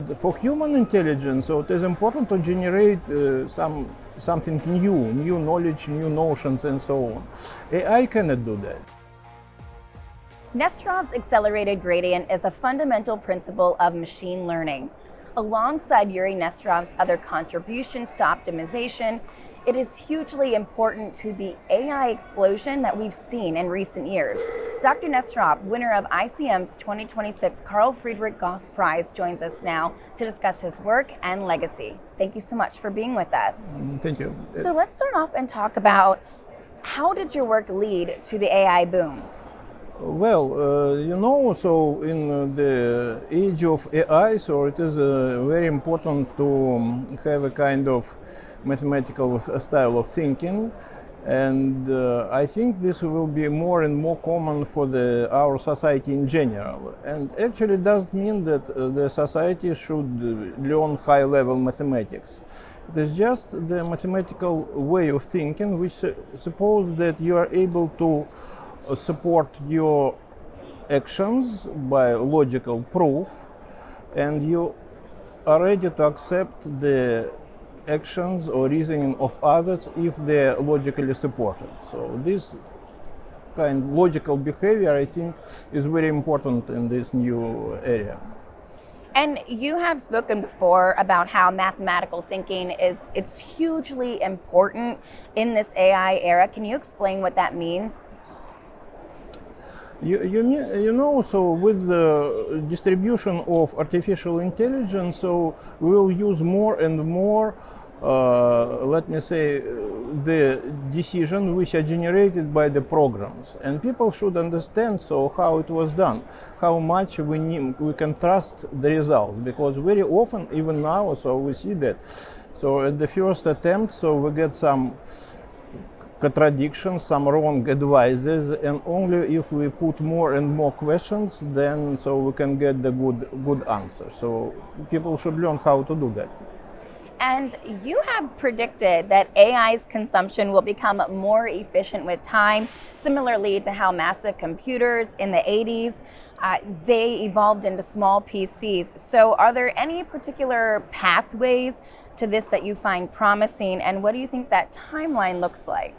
And for human intelligence, so it is important to generate something new knowledge, new notions, and so on. AI cannot do that. Nesterov's accelerated gradient is a fundamental principle of machine learning. Alongside Yurii Nesterov's other contributions to optimization, it is hugely important to the AI explosion that we've seen in recent years. Dr. Nesterov, winner of ICM's 2026 Carl Friedrich Gauss Prize, joins us now to discuss his work and legacy. Thank you so much for being with us. Thank you. So let's start off and talk about how did your work lead to the AI boom? Well, so in the age of AI, so it is very important to have a kind of mathematical style of thinking, and I think this will be more and more common for our society in general. And actually it doesn't mean that the society should learn high-level mathematics. It is just the mathematical way of thinking, which suppose that you are able to support your actions by logical proof, and you are ready to accept the actions or reasoning of others if they are logically supported. So this kind of logical behavior, I think, is very important in this new area. And you have spoken before about how mathematical thinking it's hugely important in this AI era. Can you explain what that means? So with the distribution of artificial intelligence, so we will use more and more, let me say, the decisions which are generated by the programs. And people should understand so how it was done, how much we can trust the results, because very often, even now, so we see that. So at the first attempt, so we get some contradictions, some wrong advices, and only if we put more and more questions, then so we can get the good answer. So people should learn how to do that. And you have predicted that AI's consumption will become more efficient with time, similarly to how massive computers in the 80s, they evolved into small PCs. So are there any particular pathways to this that you find promising, and what do you think that timeline looks like?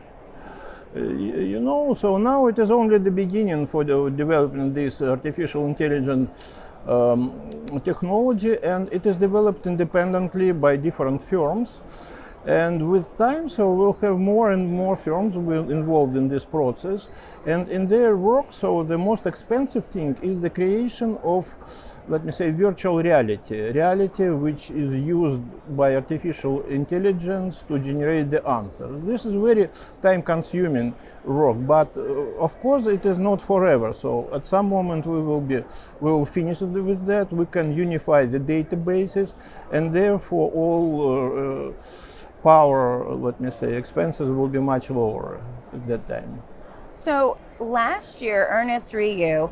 So now it is only the beginning for the developing this artificial intelligence technology, and it is developed independently by different firms. And with time, so we'll have more and more firms involved in this process. And in their work, so the most expensive thing is the creation of, let me say, virtual reality which is used by artificial intelligence to generate the answer. This is very time-consuming work, but of course it is not forever. So at some moment we will finish with that. We can unify the databases, and therefore all power, let me say, expenses will be much lower at that time. So last year, Ernest, the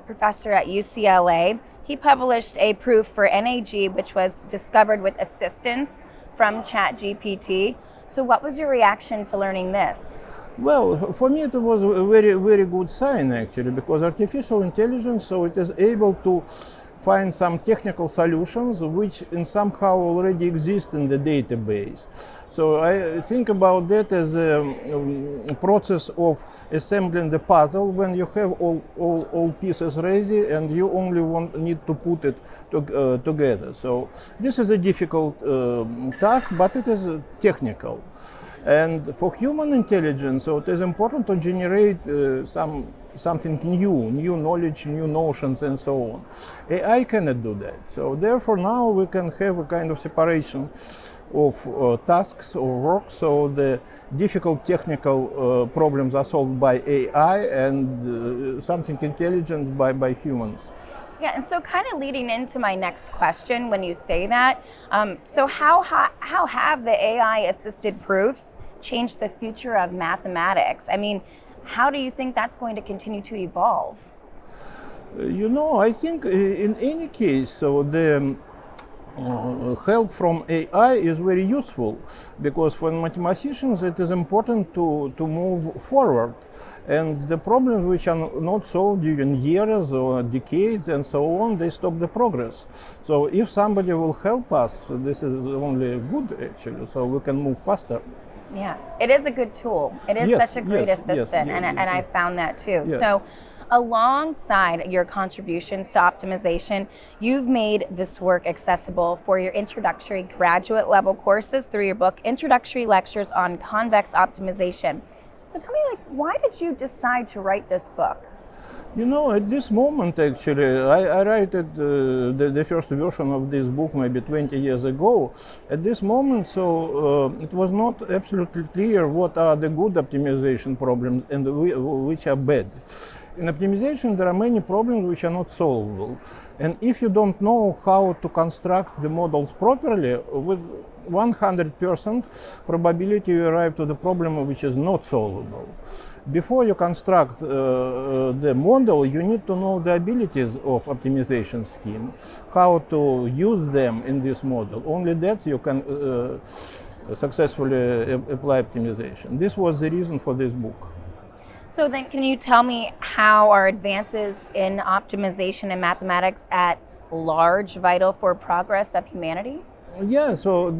professor at UCLA, he published a proof for NAG, which was discovered with assistance from ChatGPT. So what was your reaction to learning this? Well, for me it was a very, very good sign, actually, because artificial intelligence, so it is able to find some technical solutions which in somehow already exist in the database. So I think about that as a process of assembling the puzzle when you have all pieces ready and you only need to put it together. So this is a difficult task, but it is technical. And for human intelligence, so it is important to generate something new knowledge, new notions, and so on. AI cannot do that. So therefore now we can have a kind of separation of tasks or work. So the difficult technical problems are solved by AI, and something intelligent by humans. Yeah, and so kind of leading into my next question when you say that, so how have the AI-assisted proofs changed the future of mathematics? I mean, how do you think that's going to continue to evolve? I think in any case, so the help from AI is very useful, because for mathematicians it is important to move forward. And the problems which are not solved during years or decades and so on, they stop the progress. So if somebody will help us, this is only good actually, so we can move faster. Yeah, it is a good tool. It is such a great assistant, and I found that too. Yeah. So alongside your contributions to optimization, you've made this work accessible for your introductory graduate level courses through your book, Introductory Lectures on Convex Optimization. So tell me, why did you decide to write this book? You know, at this moment, actually, I wrote the first version of this book maybe 20 years ago. At this moment, so it was not absolutely clear what are the good optimization problems and which are bad. In optimization, there are many problems which are not solvable. And if you don't know how to construct the models properly, with 100% probability you arrive to the problem which is not solvable. Before you construct the model, you need to know the abilities of optimization scheme, how to use them in this model. Only that you can successfully apply optimization. This was the reason for this book. So then can you tell me how are advances in optimization and mathematics at large vital for progress of humanity? Yeah, so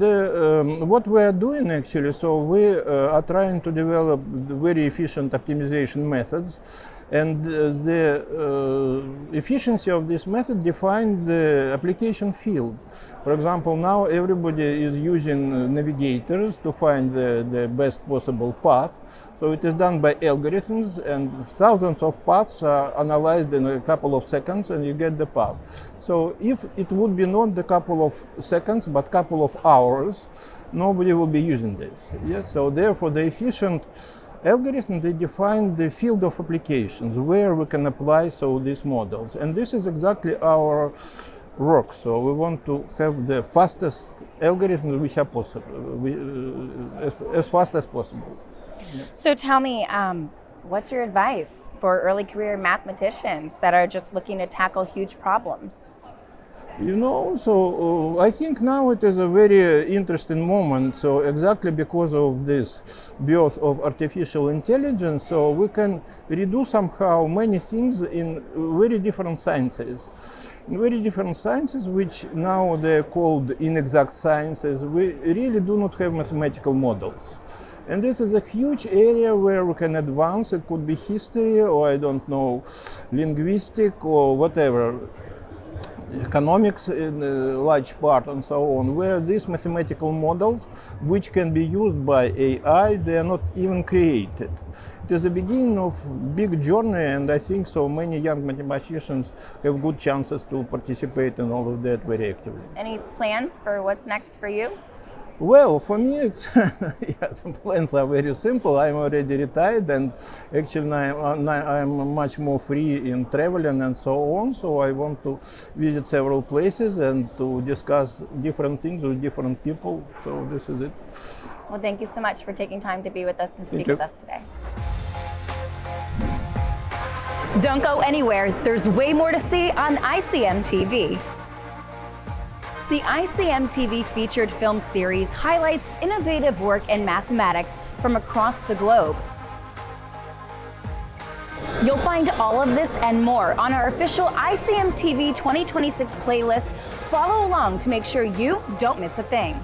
what we are doing actually, so we are trying to develop very efficient optimization methods, and the efficiency of this method defines the application field. For example, now everybody is using navigators to find the best possible path. So it is done by algorithms, and thousands of paths are analyzed in a couple of seconds, and you get the path. So if it would be not the couple of seconds, but couple of hours, nobody will be using this. Yes. So therefore, the efficient algorithms, they define the field of applications where we can apply these models, and this is exactly our work. So we want to have the fastest algorithms which are possible, as fast as possible. Yeah. So tell me, what's your advice for early career mathematicians that are just looking to tackle huge problems? You know, so I think now it is a very interesting moment. So exactly because of this birth of artificial intelligence, so we can redo somehow many things in very different sciences. In very different sciences, which now they're called inexact sciences, we really do not have mathematical models. And this is a huge area where we can advance. It could be history, or I don't know, linguistic, or whatever. Economics in a large part and so on, where these mathematical models, which can be used by AI, they are not even created. It is the beginning of big journey, and I think so many young mathematicians have good chances to participate in all of that very actively. Any plans for what's next for you? Well, for me, it's the plans are very simple. I'm already retired, and actually I'm much more free in traveling and so on. So I want to visit several places and to discuss different things with different people. So this is it. Well, thank you so much for taking time to be with us and speak with us today. Don't go anywhere. There's way more to see on ICM TV. The ICM TV featured film series highlights innovative work in mathematics from across the globe. You'll find all of this and more on our official ICM TV 2026 playlist. Follow along to make sure you don't miss a thing.